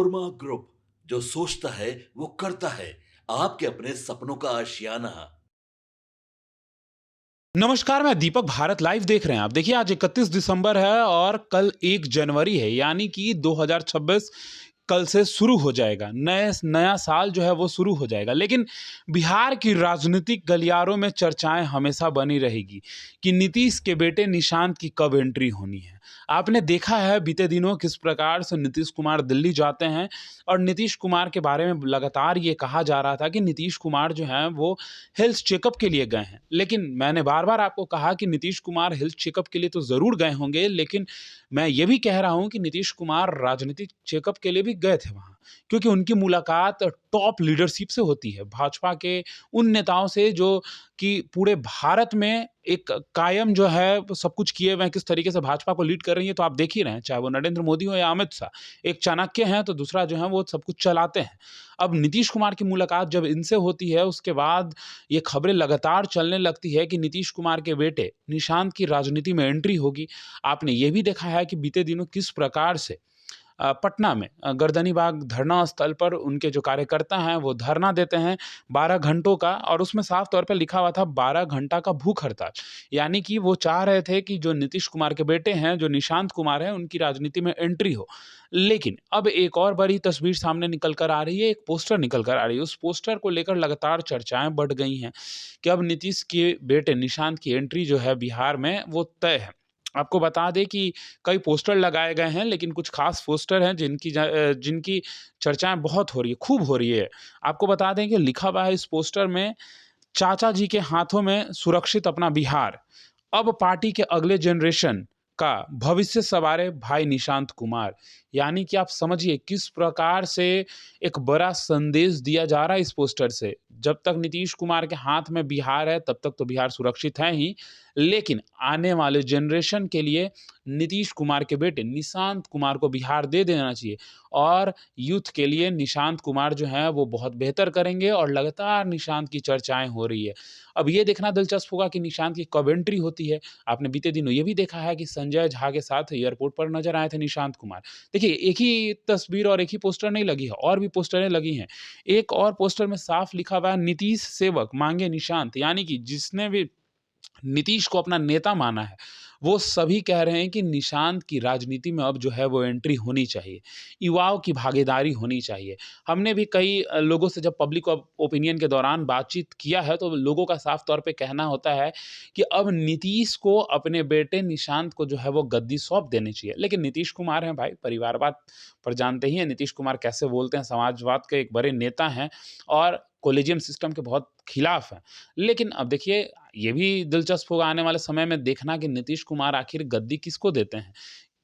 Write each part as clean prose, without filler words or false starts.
नोरमा group, जो सोचता है वो करता है। आपके अपने सपनों का आशियाना। नमस्कार, मैं दीपक। भारत लाइव देख रहे हैं आप। देखिए, आज 31 दिसंबर है और कल 1 जनवरी है, यानी कि 2026 कल से शुरू हो जाएगा। नया साल जो है वो शुरू हो जाएगा। लेकिन बिहार की राजनीतिक गलियारों में चर्चाएं हमेशा बनी रहेगी कि नीतीश के बेटे निशांत की कब एंट्री होनी है। आपने देखा है बीते दिनों किस प्रकार से नीतीश कुमार दिल्ली जाते हैं और नीतीश कुमार के बारे में लगातार ये कहा जा रहा था कि नीतीश कुमार जो हैं वो हेल्थ चेकअप के लिए गए हैं। लेकिन मैंने बार-बार आपको कहा कि नीतीश कुमार हेल्थ चेकअप के लिए तो ज़रूर गए होंगे, लेकिन मैं ये भी कह रहा हूँ कि नीतीश कुमार राजनीतिक चेकअप के लिए भी गए थे वहाँ, क्योंकि उनकी मुलाकात टॉप लीडरशिप से होती है, भाजपा के उन नेताओं से जो कि पूरे भारत में एक कायम जो है वो सब कुछ किए हुए हैं, किस तरीके से भाजपा को लीड कर रही है, तो आप देख ही रहे हैं, चाहे वो नरेंद्र मोदी हो या अमित शाह। एक चाणक्य हैं, तो दूसरा जो है वो सब कुछ चलाते हैं। अब नीतीश कुमार की मुलाकात जब इनसे होती है, उसके बाद ये खबरें लगातार चलने लगती है कि नीतीश कुमार के बेटे निशांत की राजनीति में एंट्री होगी। आपने ये भी देखा है कि बीते दिनों किस प्रकार से पटना में गर्दनीबाग धरना स्थल पर उनके जो कार्यकर्ता हैं वो धरना देते हैं 12 घंटों का, और उसमें साफ तौर पे लिखा हुआ था 12 घंटा का भूख हड़ताल। यानी कि वो चाह रहे थे कि जो नीतीश कुमार के बेटे हैं, जो निशांत कुमार हैं, उनकी राजनीति में एंट्री हो। लेकिन अब एक और बड़ी तस्वीर सामने निकल कर आ रही है, एक पोस्टर निकल कर आ रही है। उस पोस्टर को लेकर लगातार चर्चाएँ बढ़ गई हैं कि अब नीतीश के बेटे निशांत की एंट्री जो है बिहार में वो तय है। आपको बता दें कि कई पोस्टर लगाए गए हैं, लेकिन कुछ खास पोस्टर हैं जिनकी चर्चाएँ बहुत हो रही है, खूब हो रही है। आपको बता दें कि लिखा हुआ है इस पोस्टर में, चाचा जी के हाथों में सुरक्षित अपना बिहार, अब पार्टी के अगले जनरेशन का भविष्य संवारे भाई निशांत कुमार। यानी कि आप समझिए किस प्रकार से एक बड़ा संदेश दिया जा रहा है इस पोस्टर से। जब तक नीतीश कुमार के हाथ में बिहार है, तब तक तो बिहार सुरक्षित है ही, लेकिन आने वाले जनरेशन के लिए नीतीश कुमार के बेटे निशांत कुमार को बिहार दे देना चाहिए, और यूथ के लिए निशांत कुमार जो हैं वो बहुत बेहतर करेंगे, और लगातार निशांत की चर्चाएँ हो रही है। अब ये देखना दिलचस्प होगा कि निशांत की कब एंट्री होती है। आपने बीते दिनों ये भी देखा है कि संजय झा के साथ एयरपोर्ट पर नज़र आए थे निशांत कुमार। देखिए, एक ही तस्वीर और एक ही पोस्टर नहीं लगी है, और भी पोस्टरें लगी हैं। एक और पोस्टर में साफ लिखा हुआ है, नीतीश सेवक मांगे निशांत, यानी कि जिसने भी नीतीश को अपना नेता माना है, वो सभी कह रहे हैं कि निशांत की राजनीति में अब जो है वो एंट्री होनी चाहिए। युवाओं की भागीदारी होनी चाहिए। हमने भी कई लोगों से जब पब्लिक ओपिनियन के दौरान बातचीत किया है, तो लोगों का साफ तौर पे कहना होता है कि अब नीतीश को अपने बेटे निशांत को जो है वो गद्दी सौंप देनी चाहिए। लेकिन नीतीश कुमार हैं भाई, परिवारवाद पर जानते ही हैं नीतीश कुमार कैसे बोलते हैं, समाजवाद के एक बड़े नेता हैं और कोलेजियम सिस्टम के बहुत खिलाफ हैं। लेकिन अब देखिए, ये भी दिलचस्प होगा आने वाले समय में देखना कि नीतीश कुमार आखिर गद्दी किसको देते हैं।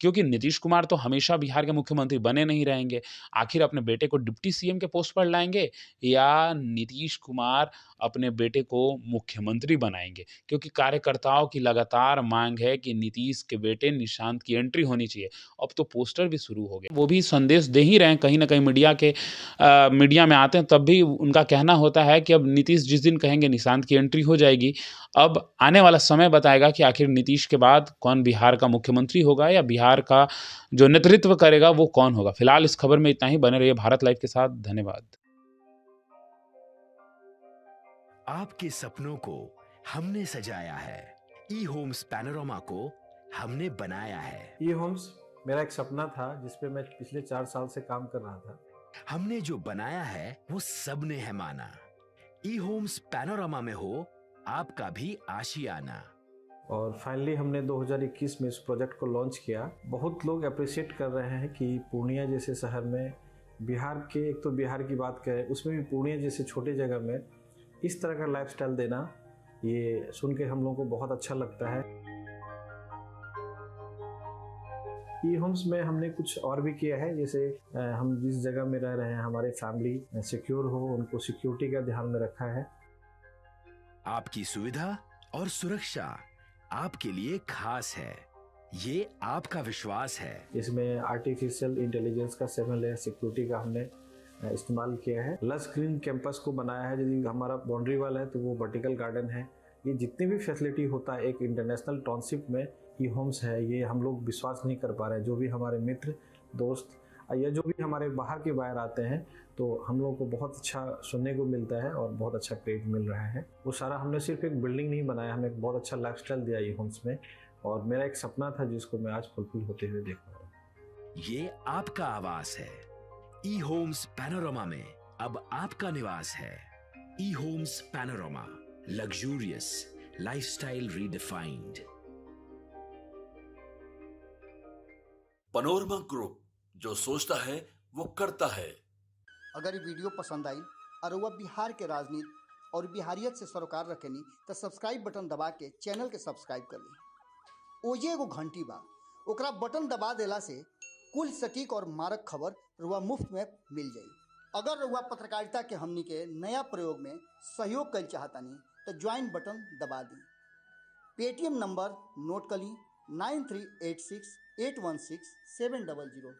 क्योंकि नीतीश कुमार तो हमेशा बिहार के मुख्यमंत्री बने नहीं रहेंगे। आखिर अपने बेटे को डिप्टी सीएम के पोस्ट पर लाएँगे, या नीतीश कुमार अपने बेटे को मुख्यमंत्री बनाएँगे? क्योंकि कार्यकर्ताओं की लगातार माँग है कि नीतीश के बेटे निशांत की एंट्री होनी चाहिए। अब तो पोस्टर भी शुरू हो गए। वो भी संदेश दे ही रहे हैं कहीं न कहीं मीडिया में आते हैं, तब भी उनका कहना होता है कि अब नीतीश जिस दिन कहेंगे निशांत की एंट्री हो जाएगी। अब आने वाला समय बताएगा कि आखिर नीतीश के बाद कौन बिहार का मुख्यमंत्री होगा, या बिहार का जो नेतृत्व करेगा वो कौन होगा। फिलहाल इस खबर में इतना ही। बने रहिए भारत लाइव के साथ। धन्यवाद। आपके सपनों को हमने सजाया है। ई होम्स पैनोरामा को हमने बनाया है। ई होम्स मेरा एक सपना था जिस पे मैं पिछले 4 साल से काम कर रहा था। हमने जो बनाया है वो सबने है माना। ई होम्स पैनोरामा में हो आपका भी आशियाना। और फाइनली हमने 2021 में इस प्रोजेक्ट को लॉन्च किया। बहुत लोग अप्रिशिएट कर रहे हैं कि पूर्णिया जैसे शहर में, बिहार के, एक तो बिहार की बात करें उसमें भी पूर्णिया जैसे छोटे जगह में इस तरह का लाइफस्टाइल देना, ये सुन के हम लोगों को बहुत अच्छा लगता है। ई होम्स में हमने कुछ और भी किया है, जैसे हम जिस जगह में रह रहे हैं हमारे फैमिली सिक्योर हो, उनको सिक्योरिटी का ध्यान में रखा है। आपकी सुविधा और सुरक्षा आपके लिए खास है, ये आपका विश्वास है। इसमें आर्टिफिशियल इंटेलिजेंस का 7 लेयर सिक्योरिटी का हमने इस्तेमाल किया है। लस ग्रीन कैंपस को बनाया है। यदि हमारा बाउंड्री वाल है तो वो वर्टिकल गार्डन है। ये जितनी भी फैसिलिटी होता है एक इंटरनेशनल टाउनशिप में, ई होम्स है, ये हम लोग विश्वास नहीं कर पा रहे हैं। जो भी हमारे मित्र दोस्त या जो भी हमारे बाहर के बायर आते हैं तो हम लोगों को बहुत अच्छा सुनने को मिलता है और बहुत अच्छा क्रेडिट मिल रहा है। वो सारा हमने सिर्फ एक बिल्डिंग नहीं बनाया, हमें एक बहुत अच्छा लाइफस्टाइल दिया ई होम्स में, और मेरा एक सपना था जिसको मैं आज फुलफिल होते हुए देख रहा हूँ। ये आपका आवास है। ई होम्स पैनोरामा में अब आपका निवास है। E homes panorama, luxurious lifestyle redefined. Panorama group, जो सोचता है वो करता है। अगर ये वीडियो पसंद आई और वह बिहार के राजनीति और बिहारियत से सरोकार रखेनी तो सब्सक्राइब बटन दबा के चैनल के सब्सक्राइब कर ली। ओजे एगो घंटी बा, ओकरा बटन दबा देला से कुल सटीक और मारक खबर रुआ मुफ्त में मिल जाई। अगर रुआ पत्रकारिता के हमनी के नया प्रयोग में सहयोग कर चाहतानी तो ज्वाइन बटन दबा दी। पेटीएम नंबर नोट कर ली 9386816700।